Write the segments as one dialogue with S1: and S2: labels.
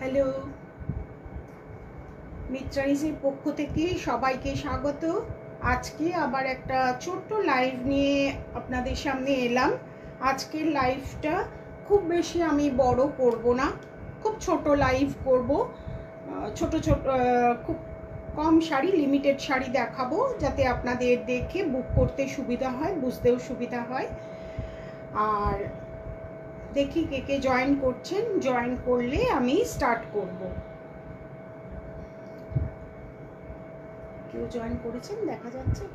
S1: Hello, মিত্রাইজের পক্ষ থেকে সবাইকে স্বাগত। আজকে আবার একটা ছোট্ট লাইভ নিয়ে আপনাদের সামনে এলাম। আজকের লাইভটা খুব বেশি আমি বড় করব না, খুব ছোট লাইভ করব। ছোট ছোট খুব কম শাড়ি, লিমিটেড শাড়ি দেখাবো, যাতে আপনাদের দেখে বুক করতে সুবিধা হয়, বুঝতেও সুবিধা হয়। আর দেখি কে কে জয়েন করছেন। জয়েন করলে আমি স্টার্ট করব। কেউ জয়েন করেছেন দেখা যাচ্ছে?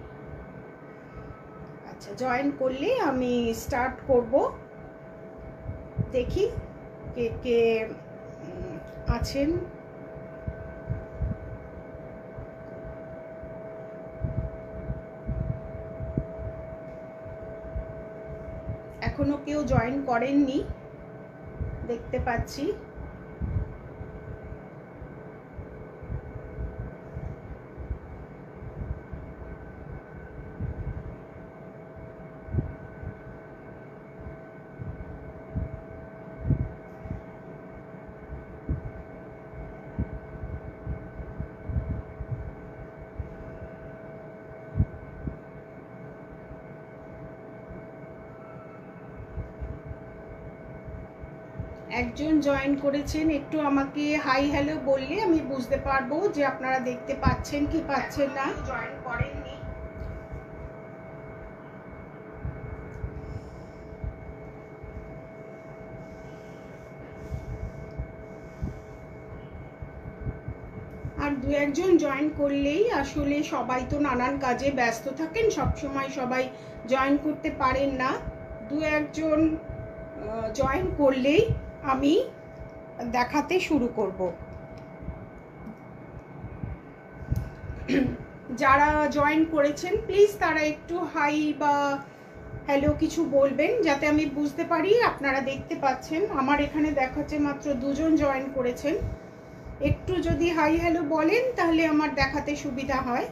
S1: আচ্ছা, জয়েন করলে আমি স্টার্ট করব। দেখি কে কে আছেন। এখনো কেউ জয়েন করেননি দেখতে পাচ্ছি। একজন জয়েন করেছেন, একটু আমাকে হাই হ্যালো বললে আমি বুঝতে পারবো যে আপনারা দেখতে পাচ্ছেন কি পাচ্ছেন না। জয়েন করেননি। আর দু একজন জয়েন করলেই, আসলে সবাই তো নানান কাজে ব্যস্ত থাকেন, সবসময় সবাই জয়েন করতে পারেন না। দু একজন জয়েন করলেই আমি দেখাতে শুরু করব। যারা জয়েন করেছেন প্লিজ তারা একটু হাই বা হ্যালো কিছু বলবেন, যাতে আমি বুঝতে পারি আপনারা দেখতে পাচ্ছেন। আমার এখানে দেখাচ্ছে মাত্র দুজন জয়েন করেছেন। একটু যদি হাই হ্যালো বলেন তাহলে আমার দেখাতে সুবিধা হয়।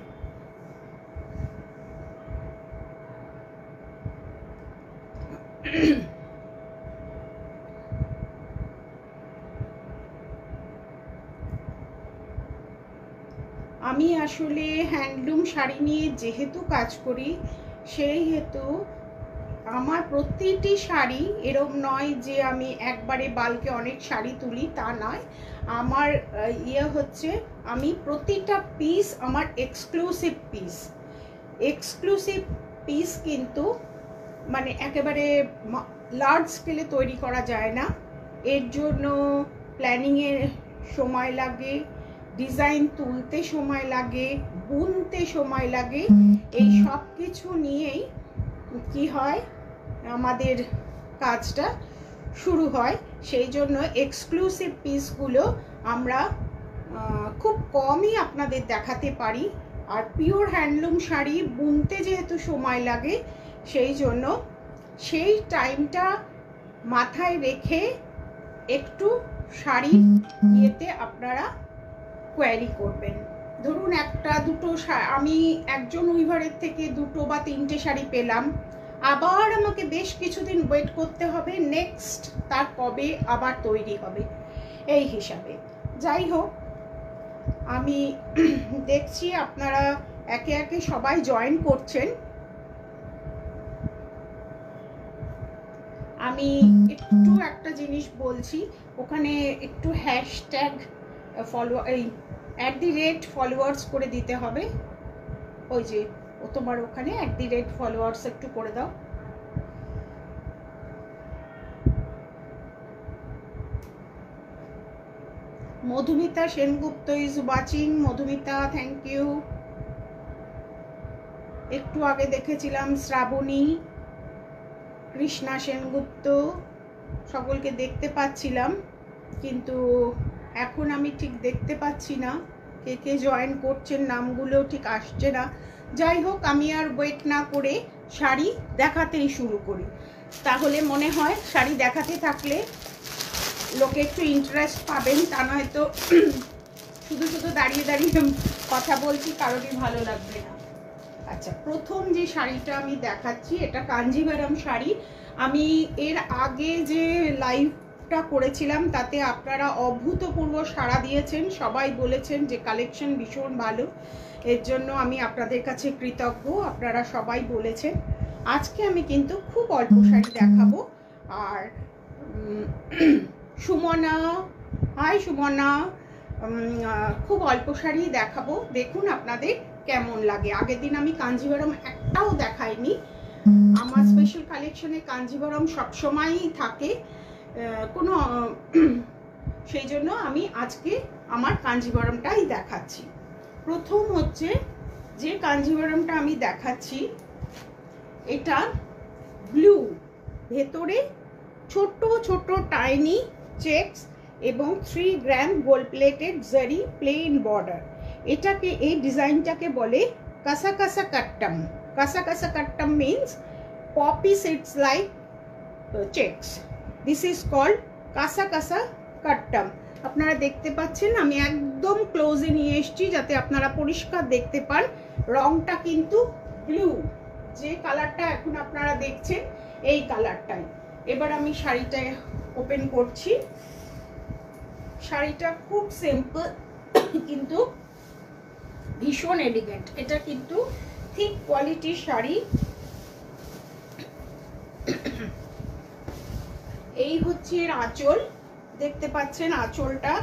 S1: আমি আসলে হ্যান্ডলুম শাড়ি নিয়ে যেহেতু কাজ করি, সেই হেতু আমার প্রতিটি শাড়ি এরকম নয় যে আমি একবারে বালকে অনেক শাড়ি তুলি, তা নয়। আমার হচ্ছে আমি প্রতিটা পিস আমার এক্সক্লুসিভ পিস কিন্তু মানে একেবারে লার্জ স্কেলে তৈরি করা যায় না। এর জন্য প্ল্যানিংয়ের সময় লাগে, ডিজাইন তুলতে সময় লাগে, বুনতে সময় লাগে। এই সব কিছু নিয়েই কি হয়, আমাদের কাজটা শুরু হয়। সেই জন্য এক্সক্লুসিভ পিসগুলো আমরা খুব কমই আপনাদের দেখাতে পারি। আর পিওর হ্যান্ডলুম শাড়ি বুনতে যেহেতু সময় লাগে, সেই জন্য সেই টাইমটা মাথায় রেখে একটু শাড়ি ইয়েতে আপনারা কোয়ারি করবেন। ধরুন একটা দুটো আমি একজন উইভারের থেকে দুটো বা তিনটে শাড়ি পেলাম, আবার আমাকে বেশ কিছুদিন ওয়েট করতে হবে, নেক্সট তার কবে আবার তৈরি হবে, এই হিসাবে। যাই হোক, আমি দেখছি আপনারা একে একে সবাই জয়েন করছেন। আমি একটু একটা জিনিস বলছি, ওখানে একটু হ্যাশট্যাগ এই @ফলোয়ার্স করে দিতে হবে। ওই যে ও তোমার ওখানে @ফলোয়ার্স একটু করে দাও। Madhumita Sengupta is watching. Madhumita, thank you. একটু আগে দেখেছিলাম শ্রাবণী, কৃষ্ণা সেনগুপ্ত, সকলকে দেখতে পাচ্ছিলাম, কিন্তু এখন আমি ঠিক দেখতে পাচ্ছি না কে কে জয়েন করছেন, নামগুলো ঠিক আসছে না। যাই হোক, আমি আর ওয়েট না করে শাড়ি দেখাতেই শুরু করি। তাহলে মনে হয় শাড়ি দেখাতে থাকলে লোকে একটু ইন্টারেস্ট পাবেন, তা নয়তো শুধু শুধু দাঁড়িয়ে দাঁড়িয়ে কথা বলছি, কারোরই ভালো লাগবে না। আচ্ছা, প্রথম যে শাড়িটা আমি দেখাচ্ছি এটা কাঞ্জিভারাম শাড়ি। আমি এর আগে যে লাইভ শ্যুটটা করেছিলাম, তাতে আপনারা অভূতপূর্ব সাড়া দিয়েছেন, সবাই বলেছেন যে কালেকশন ভীষণ ভালো। এর জন্য আমি আপনাদের কাছে কৃতজ্ঞ, আপনারা সবাই বলেছেন। আজকে আমি কিন্তু খুব অল্প শাড়ি দেখাবো। আর সুমনা, হাই সুমনা, খুব অল্প শাড়ি দেখাবো, দেখুন আপনাদের কেমন লাগে। আগের দিন আমি কাঞ্জিভারম একটাও দেখাইনি। আমার স্পেশাল কালেকশনে কাঞ্জিভারম সবসময়ই থাকে, কোনো সেই জন্য আমি আজকে আমার কাঞ্জিভারমটাই দেখাচ্ছি। প্রথম হচ্ছে যে কাঞ্জিভারমটা আমি দেখাচ্ছি, এটা ব্লু, ভেতরে ছোট ছোট টাইনি চেকস এবং 3 gram gold plated zari plain border. এটাকে, এই ডিজাইনটাকে বলে kasa kasa kattam. Kasa kasa kattam means poppy seeds like checks. This is called kasa kasa kattam. আপনারা দেখতে পাচ্ছেন, আমি একদম ক্লোজে নিয়ে এসেছি যাতে আপনারা পরিষ্কার দেখতে পান। রংটা কিন্তু ব্লু, যে কালারটা এখন আপনারা দেখছেন এই কালারটাই। এবার আমি শাড়িটা ওপেন করছি। শাড়িটা খুব সিম্পল কিন্তু ভীষণ এলিগেন্ট। এটা কিন্তু থিক কোয়ালিটির শাড়ি। এই হচ্ছে আঁচল, দেখতে পাচ্ছেন আঁচলটা।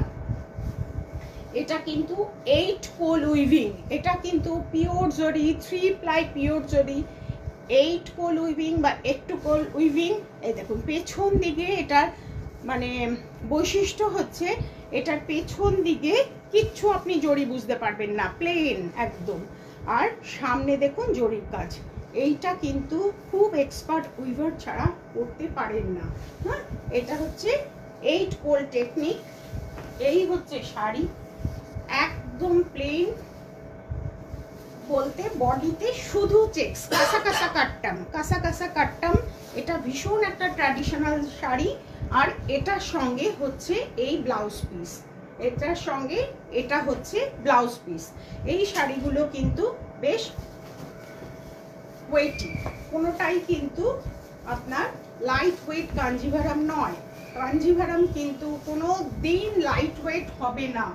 S1: এটা কিন্তু 8 কোল উইভিং, এটা কিন্তু পিওর জরি, 3 প্লাই পিওর জরি, 8 কোল উইভিং বা 8 কোল উইভিং। এই দেখুন পেছন দিকে এটার মানে বৈশিষ্ট্য হচ্ছে এটার পেছন দিকে কিচ্ছু আপনি জরি বুঝতে পারবেন না, প্লেন একদম। আর সামনে দেখুন জরির কাজ। এইটা কিন্তু খুব এক্সপার্ট উইভার ছাড়া করতে পারেন না। হ্যাঁ, এটা হচ্ছে 8 কোল টেকনিক। এই হচ্ছে শাড়ি, একদম প্লেন বলতে বডিতে শুধু চেকস, কাঁসা কাঁসা কাট্টাম, কাঁসা কাঁসা কাট্টাম। এটা ভীষণ একটা ট্র্যাডিশনাল শাড়ি। আর এটার সঙ্গে হচ্ছে এই ব্লাউজ পিস, এটার সঙ্গে এটা হচ্ছে ব্লাউজ পিস। এই শাড়িগুলো কিন্তু বেশ ওয়েটি, কোনোটাই কিন্তু আপনার লাইট ওয়েট কাঞ্জিভারম নয়। কাঞ্জিভারম কিন্তু কোনো দিন লাইট ওয়েট হবে না।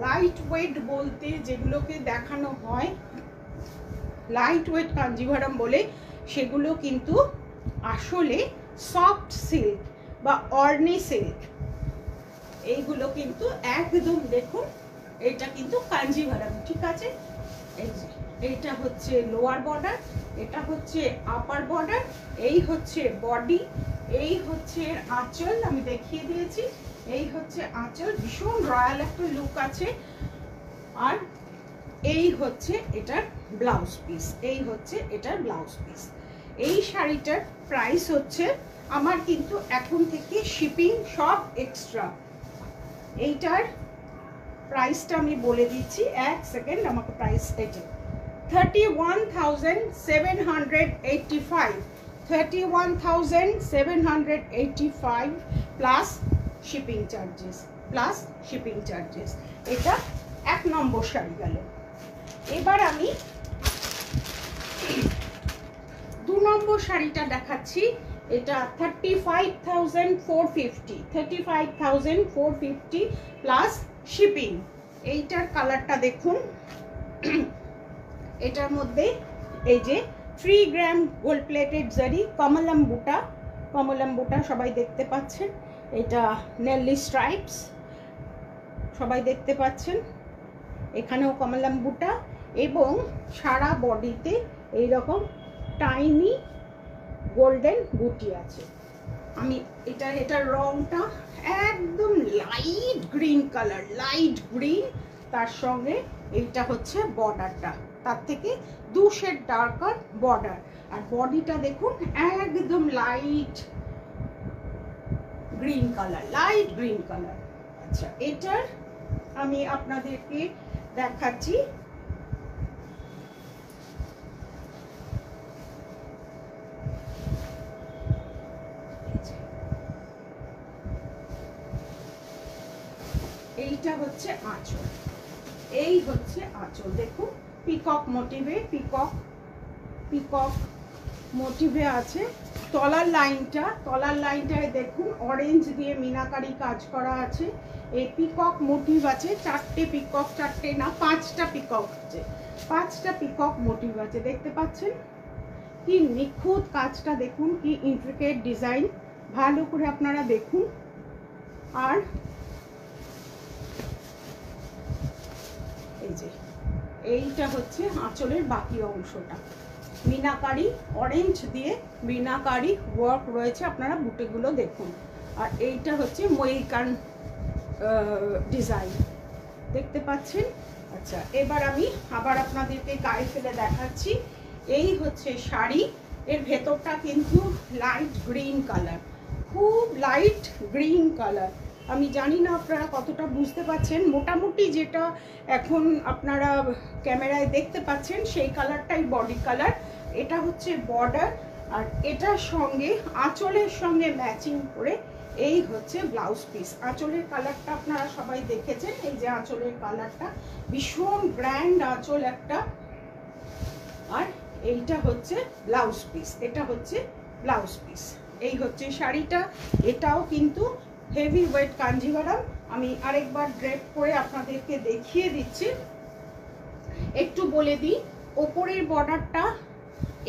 S1: লাইট ওয়েট বলতে যেগুলোকে দেখানো হয় লাইট ওয়েট কাঞ্জিভারম বলে, সেগুলো কিন্তু আসলে সফট সিল্ক বা অর্নি সিল্ক। এইগুলো কিন্তু একদম দেখুন, এটা কিন্তু কাঞ্জিভারম, ঠিক আছে। এই যে এইটা হচ্ছে লোয়ার বর্ডার, এটা হচ্ছে আপার বর্ডার, এই হচ্ছে বডি, এই হচ্ছে আঁচল, আমি দেখিয়ে দিয়েছি। এই হচ্ছে আঁচল, ভীষণ রয়্যাল একটা লুক আছে। আর এই হচ্ছে এটার ব্লাউজ পিস, এই হচ্ছে এটার ব্লাউজ পিস। এই শাড়িটার প্রাইস হচ্ছে, আমার কিন্তু এখন থেকে শিপিং সব এক্সট্রা। এইটার প্রাইসটা আমি বলে দিচ্ছি, এক সেকেন্ড, আমাকে প্রাইস এটা 31,785, 31,785 plus shipping charges, plus shipping charges. এটা 1 নম্বর শাড়ি গেল। এবার আমি 2 নম্বর শাড়িটা দেখাচ্ছি। এটা 35,450, 35,450 প্লাস শিপিং। এইটার কালারটা দেখুন। এটার মধ্যে এই যে 3 গ্রাম গোল্ড প্লেটেড জারি, কমলম বুটা, কমলম বুটা সবাই দেখতে পাচ্ছেন। এটা নেলি স্ট্রাইপস সবাই দেখতে পাচ্ছেন, এখানেও কমলম বুটা, এবং সারা বডিতে এইরকম টাইনি গোল্ডেন বুটি আছে। আমি এটার রংটা একদম light green colour, light green. তার সঙ্গে এইটা হচ্ছে বর্ডারটা, তার থেকে 2 শেড ডার্কার বর্ডার। আর বডিটা দেখুন একদম light green colour, light green colour. আচ্ছা, এটার আমি আপনাদেরকে দেখাচ্ছি। এইটা হচ্ছে আঁচল, এই হচ্ছে আঁচল। দেখুন পিকক মোটিভে, পিকক মোটিভে আছে। তলার লাইনটায় দেখুন অরেঞ্জ দিয়ে মিনাকারি কাজ করা আছে। এই পিকক মোটিভ আছে, 4টে পিকক, 4টে না 5টা পিকক আছে, 5টা পিকক মোটিভ আছে। দেখতে পাচ্ছেন কি নিখুঁত কাজটা, দেখুন কি ইন্ট্রিকেট ডিজাইন, ভালো করে আপনারা দেখুন। আর এই যে এইটা হচ্ছে আঁচলের বাকি অংশটা, মিনাকারি অরেঞ্জ দিয়ে মিনাকারি ওয়ার্ক রয়েছে, আপনারা বুটেগুলো দেখুন। আর এইটা হচ্ছে ময়ূরকান ডিজাইন, দেখতে পাচ্ছেন। আচ্ছা, এবার আমি আবার আপনাদেরকে গায়ে ফেলে দেখাচ্ছি। এই হচ্ছে শাড়ি, এর ভেতরটা কিন্তু লাইট গ্রিন কালার, খুব লাইট গ্রিন কালার। আমি জানি না আপনারা কতটা বুঝতে পাচ্ছেন, মোটামুটি যেটা এখন আপনারা ক্যামেরায় দেখতে পাচ্ছেন সেই কালারটাই বডি কালার। এটা হচ্ছে বর্ডার, আর এটার সঙ্গে আঁচলের সঙ্গে ম্যাচিং করে এই হচ্ছে ব্লাউজ পিস। আঁচলের কালারটা আপনারা সবাই দেখেছেন, এই যে আঁচলের কালারটা ভীষণ গ্র্যান্ড আঁচল একটা। আর এইটা হচ্ছে ব্লাউজ পিস, এটা হচ্ছে ব্লাউজ পিস। এই হচ্ছে শাড়িটা, এটাও কিন্তু হেভি ওয়েট কাঞ্জিভারাম। আমি আরেকবার ড্রেপ করে আপনাদেরকে দেখিয়ে দিচ্ছি। একটু বলে দিই, ওপরের বর্ডারটা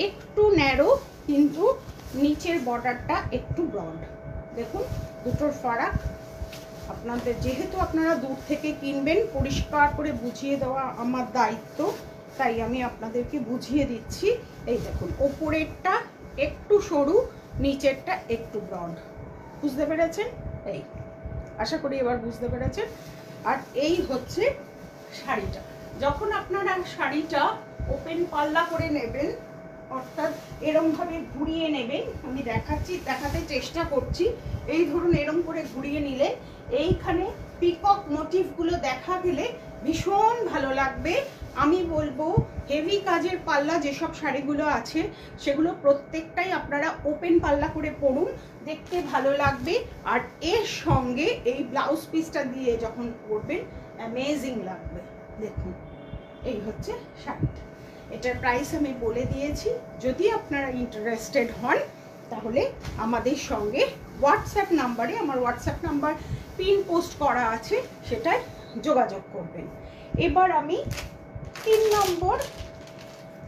S1: একটু ন্যারো, কিন্তু নিচের বর্ডারটা একটু ব্রড। দেখুন দুটোর ফারাক। আপনাদের যেহেতু আপনারা দূর থেকে কিনবেন, পরিষ্কার করে বুঝিয়ে দেওয়া আমার দায়িত্ব, তাই আমি আপনাদেরকে বুঝিয়ে দিচ্ছি। এই দেখুন ওপরেরটা একটু সরু, নিচেরটা একটু ব্রড। বুঝতে পেরেছেন? এই আশা করি এবার বুঝতে পেরেছেন। আর এই হচ্ছে শাড়িটা। যখন আপনারা শাড়িটা ওপেন পাল্লা করে নেবেন, অর্থাৎ এরমভাবে ঘুরিয়ে নেবেন, আমি দেখাতে চেষ্টা করছি। এই ধরুন এরম করে ঘুরিয়ে নিলে এইখানে পিকক মোটিভগুলো দেখা গেলে ভীষণ ভালো লাগবে। আমি বলবো হেভি কাজের পাল্লা যেসব শাড়িগুলো আছে সেগুলো প্রত্যেকটাই আপনারা ওপেন পাল্লা করে পরুন, দেখতে ভালো লাগবে। আর এর সঙ্গে এই ব্লাউজ পিসটা দিয়ে যখন পরবেন অ্যামেজিং লাগবে। দেখুন এই হচ্ছে শাড়িটা, এটার প্রাইস আমি বলে দিয়েছি। যদি আপনারা ইন্টারেস্টেড হন তাহলে আমাদের সঙ্গে হোয়াটসঅ্যাপ নাম্বারে, আমার হোয়াটসঅ্যাপ নাম্বার পিন পোস্ট করা আছে, সেটায় যোগাযোগ করবেন। এবার আমি 3 নম্বর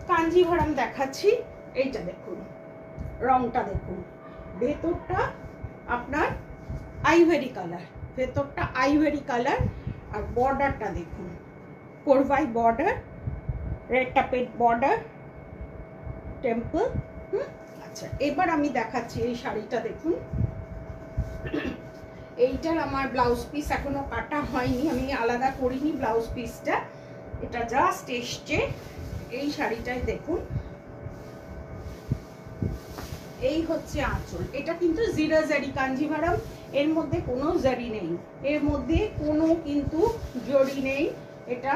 S1: কাঞ্জিভারাম দেখাচ্ছি। এইটা দেখুন, রংটা দেখুন, ভেতরটা আপনার আইভরি কালার, ভেতরটা আইভরি কালার। আর বর্ডারটা দেখুন, কোরভাই বর্ডার, রেড টাপের বর্ডার, টেম্পল। আচ্ছা, এবার আমি দেখাচ্ছি এই শাড়িটা দেখুন। এইটার আমার ব্লাউজ পিস এখনো কাটা হয়নি, আমি আলাদা করিনি ব্লাউজ পিসটা, এটা জাস্ট এসছে। এই শাড়িটাই দেখুন, এই হচ্ছে আঁচল। এটা কিন্তু জিরা জারি কাঞ্জিভারাম, এর মধ্যে কোনো জারি নেই, এর মধ্যে কোনো কিন্তু জড়ি নেই। এটা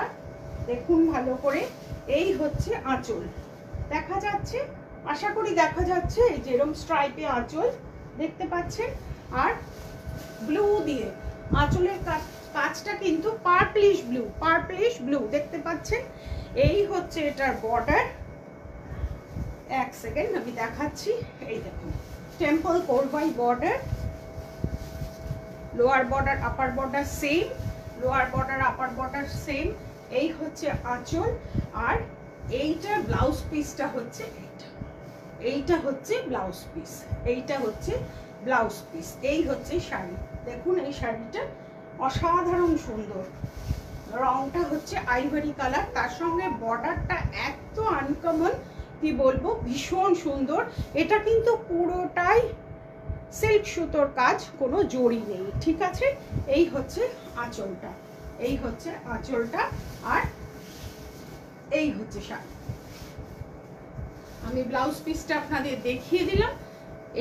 S1: দেখুন ভালো করে। এই হচ্ছে আঁচল, দেখা যাচ্ছে? আশা করি দেখা যাচ্ছে। এই যেরকম স্ট্রাইপে আঁচল দেখতে পাচ্ছেন। আর ব্লু দিয়ে আঁচলের কাজটা কিন্তু পার্পলিশ ব্লু দেখতে পাচ্ছেন। এই হচ্ছে এটার বর্ডার। এক সেকেন্ড আমি দেখাচ্ছি। এই দেখুন temple korvai border, lower border upper border same, lower border upper border same. এই হচ্ছে আঁচল। আর এইটার ব্লাউজ পিসটা হচ্ছে এইটা হচ্ছে ব্লাউজ পিস, এইটা হচ্ছে ব্লাউজ পিস। এই হচ্ছে শাড়ি। দেখুন এই শাড়িটা অসাধারণ সুন্দর, রংটা হচ্ছে আইভরি কালার, তার সঙ্গে বর্ডারটা এত আনকমন কি বলবো, ভীষণ সুন্দর। এটা কিন্তু পুরোটাই সিল্ক সুতোর কাজ, কোনো জড়ি নেই, ঠিক আছে? এই হচ্ছে আঁচলটা, এই হচ্ছে আঁচলটা। আর এই হচ্ছে শাড়ি। আমি ব্লাউজ পিসটা আপনাদের দেখিয়ে দিলাম।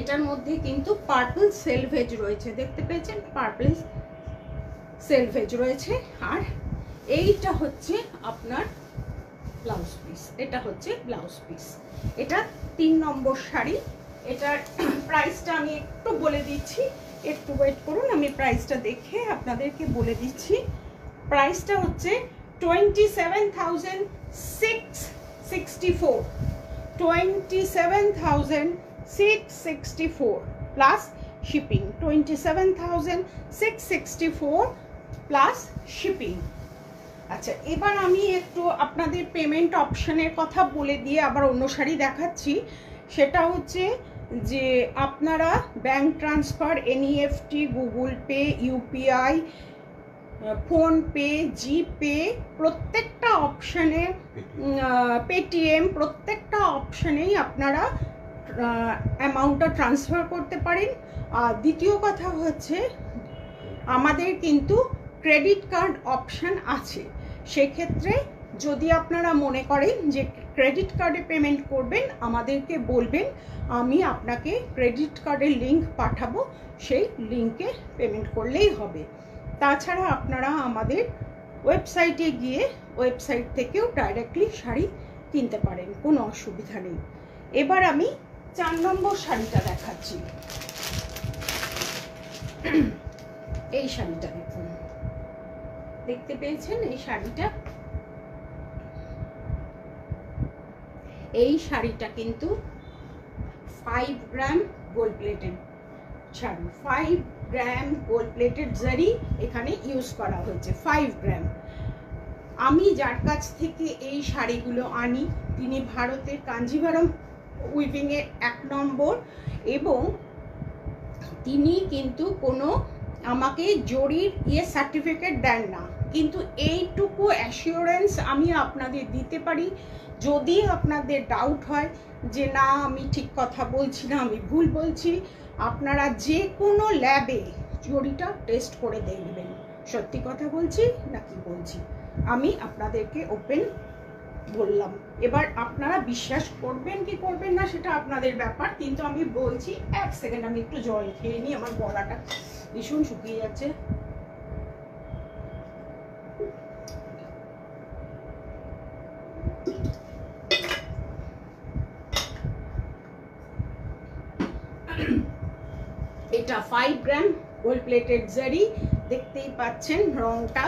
S1: এটার মধ্যে কিন্তু পার্পল সেলভেজ রয়েছে, দেখতে পেয়েছেন? পার্পল সেলভেজ রয়েছে। আর এইটা হচ্ছে আপনার ব্লাউজ পিস, এটা হচ্ছে ব্লাউজ পিস। এটা 3 নম্বর শাড়ি। এটার প্রাইসটা আমি একটু বলে দিচ্ছি, একটু ওয়েট করুন, আমি প্রাইসটা দেখে আপনাদেরকে বলে দিচ্ছি। প্রাইসটা হচ্ছে 27,664, 27,664 27,664 প্লাস শিপিং, 27,664 প্লাস শিপিং। আচ্ছা, এবার আমি একটু আপনাদের পেমেন্ট অপশানের কথা বলে দিয়ে আবার অন্য শাড়ি দেখাচ্ছি। সেটা হচ্ছে যে আপনারা bank transfer, NEFT, Google Pay, UPI, PhonePe, GPay, প্রত্যেকটা অপশানে, পেটিএম, প্রত্যেকটা অপশানেই আপনারা অ্যামাউন্টটা ট্রান্সফার করতে পারেন। আর দ্বিতীয় কথা হচ্ছে আমাদের কিন্তু ক্রেডিট কার্ড অপশান আছে। সেক্ষেত্রে যদি আপনারা মনে করেন যে ক্রেডিট কার্ডে পেমেন্ট করবেন, আমাদেরকে বলবেন, আমি আপনাকে ক্রেডিট কার্ডের লিঙ্ক পাঠাবো, সেই লিঙ্কে পেমেন্ট করলেই হবে। তাছাড়া আপনারা আমাদের ওয়েবসাইটে গিয়ে ওয়েবসাইট থেকেও ডাইরেক্টলি শাড়ি কিনতে পারেন, কোনো অসুবিধা নেই। এবার আমি 4 নম্বর শাড়িটা দেখাচ্ছি। এই শাড়িটা দেখুন, দেখতে পেয়েছেন এই শাড়িটা? এই শাড়িটা কিন্তু 5 গ্রাম গোল্ড প্লেটেড শাড়ি, 5 গ্রাম গোল্ড প্লেটেড জারি এখানে ইউজ করা হয়েছে, 5 গ্রাম। আমি যার কাছ থেকে এই শাড়িগুলো আনি তিনি ভারতের কাঞ্জিভারম উইভিংয়ের 1 নম্বর, এবং তিনি কিন্তু কোনো আমাকে জরির সার্টিফিকেট দেন না, কিন্তু এইটুকু অ্যাসিওরেন্স আমি আপনাদের দিতে পারি। যদি আপনাদের ডাউট হয় যে না আমি ঠিক কথা বলছি না, আমি ভুল বলছি, আপনারা যে কোনো ল্যাবে জরিটা টেস্ট করে দেখবেন সত্যি কথা বলছি না কি বলছি। আমি আপনাদেরকে ওপেন বললাম, এবার আপনারা বিশ্বাস করবেন কি করবেন না সেটা আপনাদের ব্যাপার, কিন্তু আমি বলছি। 1 সেকেন্ড আমি একটু জল খেয়ে নিই, আমার গলাটা ভীষণ শুকিয়ে যাচ্ছে। এটা 5 গ্রাম গোল্ড প্লেটেড জারি, দেখতেই পাচ্ছেন রংটা।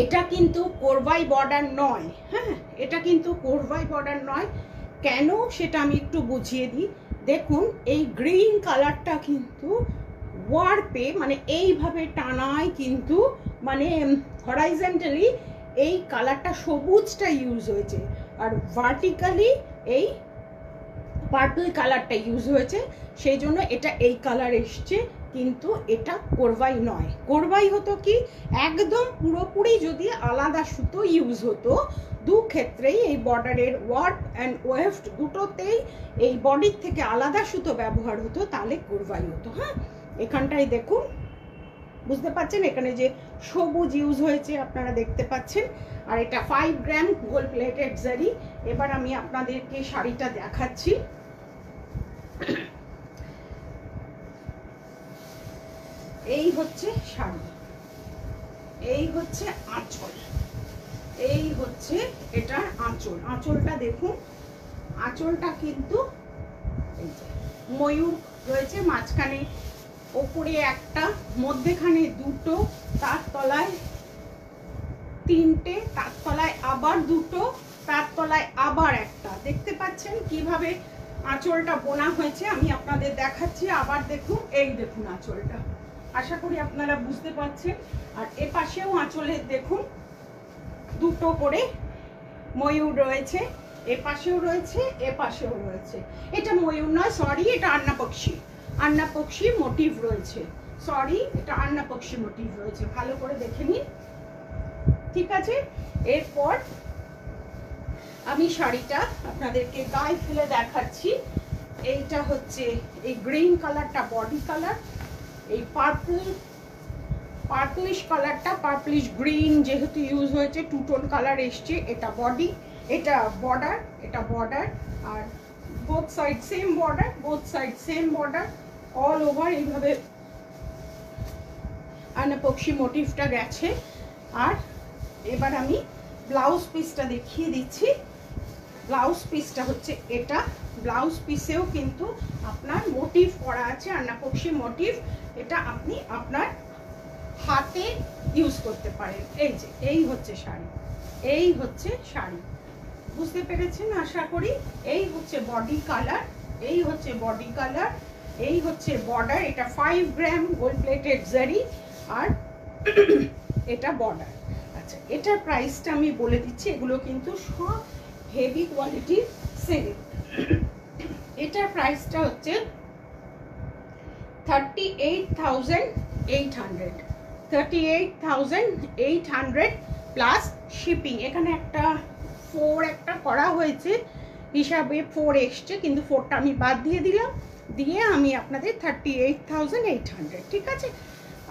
S1: এটা কিন্তু কোরবাই বর্ডার নয়, হ্যাঁ, এটা কিন্তু কোরবাই বর্ডার নয়। কেন সেটা আমি একটু বুঝিয়ে দিই। দেখুন এই গ্রিন কালারটা কিন্তু ওয়ার্পে, মানে এইভাবে টানায় কিন্তু, মানে হরাইজন্টালি এই কালারটা সবুজটা ইউজ হয়েছে, আর ভার্টিক্যালি এই পার্পল কালারটা ইউজ হয়েছে, সেই জন্য এটা এই কালার এসছে। কিন্তু এটা কোরবাই নয়। কোরবাই হতো কি একদম পুরোপুরি যদি আলাদা সুতো ইউজ হতো, দু ক্ষেত্রেই এই বর্ডারের ওয়ার্প অ্যান্ড ওয়েফট দুটোতেই এই বডির থেকে আলাদা সুতো ব্যবহার হতো, তাহলে কোরবাই হতো। হ্যাঁ, এখানটায় দেখুন, বুঝতে পাচ্ছেন এখানে যে সবুজ ইউজ হয়েছে আপনারা দেখতে পাচ্ছেন। আর এটা 5 গ্রাম গোল্ড প্লেটেড জারি। এবার আমি আপনাদেরকে শাড়িটা দেখাচ্ছি। এই হচ্ছে শাড়ি, এই হচ্ছে আঁচল, এই হচ্ছে এটার আঁচল। আঁচলটা দেখুন, আঁচলটা কিন্তু এই যে ময়ূর রয়েছে মাঝখানে, ওপরে একটা, মধ্যেখানে দুটো, তার তলায় তিনটে, তার তলায় আবার দুটো, তার তলায় আবার একটা। দেখতে পাচ্ছেন কিভাবে আঁচলটা বোনা হয়েছে, আমি আপনাদের দেখাচ্ছি। আবার দেখুন, এই দেখুন আঁচলটা, আশা করি আপনারা বুঝতে পারছেন। আর এ পাশেও আঁচলের দেখুন দুটো করে ময়ূর রয়েছে, এ পাশেও রয়েছে, এ পাশেও রয়েছে। এটা ময়ূর নয়, সরি, এটা আন্না পক্ষী, আন্না পক্ষী মোটিভ রয়েছে, সরি, এটা আন্না পক্ষী মোটিভ রয়েছে, ভালো করে দেখে নিন, ঠিক আছে। এরপর আমি শাড়িটা আপনাদেরকে গায়ে ফেলে দেখাচ্ছি। এইটা হচ্ছে এই গ্রিন কালারটা বডি কালার, এই পার্পলিশ কালারটা, পার্পলিশ গ্রিন যেহেতু ইউজ হয়েছে, টু টোন কালার এসছে। এটা বডি, এটা বর্ডার, এটা বর্ডার, আর both side same border, both side same border, all over এইভাবে আনাপক্ষী মোটিভটা গেছে। আর এবার আমি ব্লাউজ পিসটা দেখিয়ে দিচ্ছি। ব্লাউজ পিসটা হচ্ছে এটা, ব্লাউজ পিসেও কিন্তু আপনার মোটিভ করা আছে, আন্নাপক্ষী মোটিভ। এটা আপনি আপনার হাতে ইউজ করতে পারেন। এই যে এই হচ্ছে শাড়ি, এই হচ্ছে শাড়ি, বুঝতে পেরেছেন আশা করি। এই হচ্ছে বডি কালার, এই হচ্ছে বডি কালার, এই হচ্ছে বর্ডার, এটা 5 গ্রাম গোল্ড প্লেটেড জারি আর এটা বর্ডার। আচ্ছা, এটার প্রাইসটা আমি বলে দিচ্ছি, এগুলো কিন্তু সব হেভি কোয়ালিটির সেল। এটার প্রাইসটা হচ্ছে 38,800, 38,800 প্লাস শিপিং। এখানে একটা 4 একটা করা হয়েছে হিসাবে 4 এসছে, কিন্তু 4টা আমি বাদ দিয়ে দিলাম, দিয়ে আমি আপনাদের 38,800, ঠিক আছে।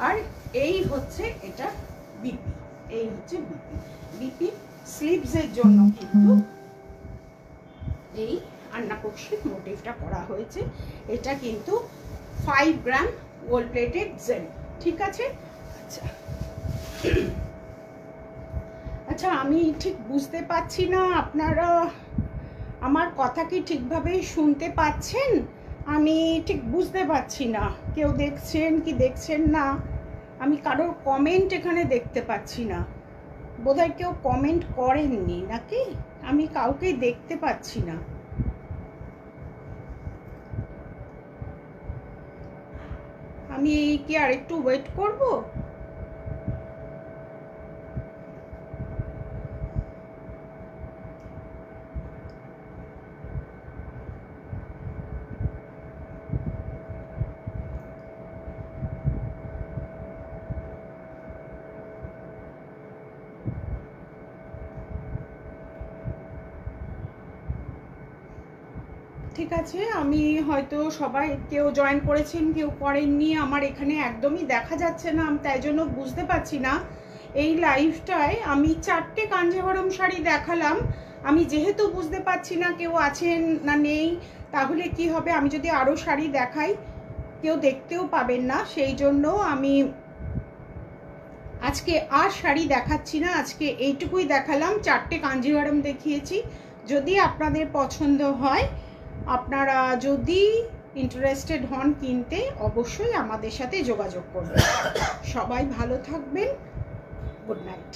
S1: আর এই হচ্ছে এটা বিপি, এই হচ্ছে বিপি। বিপি স্লিভসের জন্য কিন্তু এই আন্নাপক্ষীর মোটিভটা করা হয়েছে। এটা কিন্তু 5 গ্রাম গোল্ড প্লেটেড জারি, ঠিক আছে। আচ্ছা আচ্ছা, আমি ঠিক বুঝতে পারছি না আপনারা আমার কথা কি ঠিকভাবে শুনতে পাচ্ছেন? আমি ঠিক বুঝতে পারছি না, কেউ দেখছেন কি দেখছেন না। আমি কারোর কমেন্ট এখানে দেখতে পাচ্ছি না, বোধহয় কেউ কমেন্ট করেননি নাকি, আমি কাউকে দেখতে পাচ্ছি না। আমি কি আর একটু ওয়েট করব? ঠিক আছে, আমি হয়তো সবাই কেউ জয়েন করেছেন কেউ করেননি, আমার এখানে একদমই দেখা যাচ্ছে না, আমি তাই জন্য বুঝতে পারছি না। এই লাইভটায় আমি 4টে কাঞ্জিভারম শাড়ি দেখালাম, আমি যেহেতু বুঝতে পারছি না কেউ আছেন না নেই, তাহলে কি হবে, আমি যদি আরও শাড়ি দেখাই কেউ দেখতেও পাবেন না, সেই জন্য আমি আজকে আর শাড়ি দেখাচ্ছি না, আজকে এইটুকুই দেখালাম, 4টে কাঞ্জিভারম দেখিয়েছি। যদি আপনাদের পছন্দ হয়, আপনারা যদি ইন্টারেস্টেড হন কিনতে, অবশ্যই আমাদের সাথে যোগাযোগ করবেন। সবাই ভালো থাকবেন, গুড নাইট।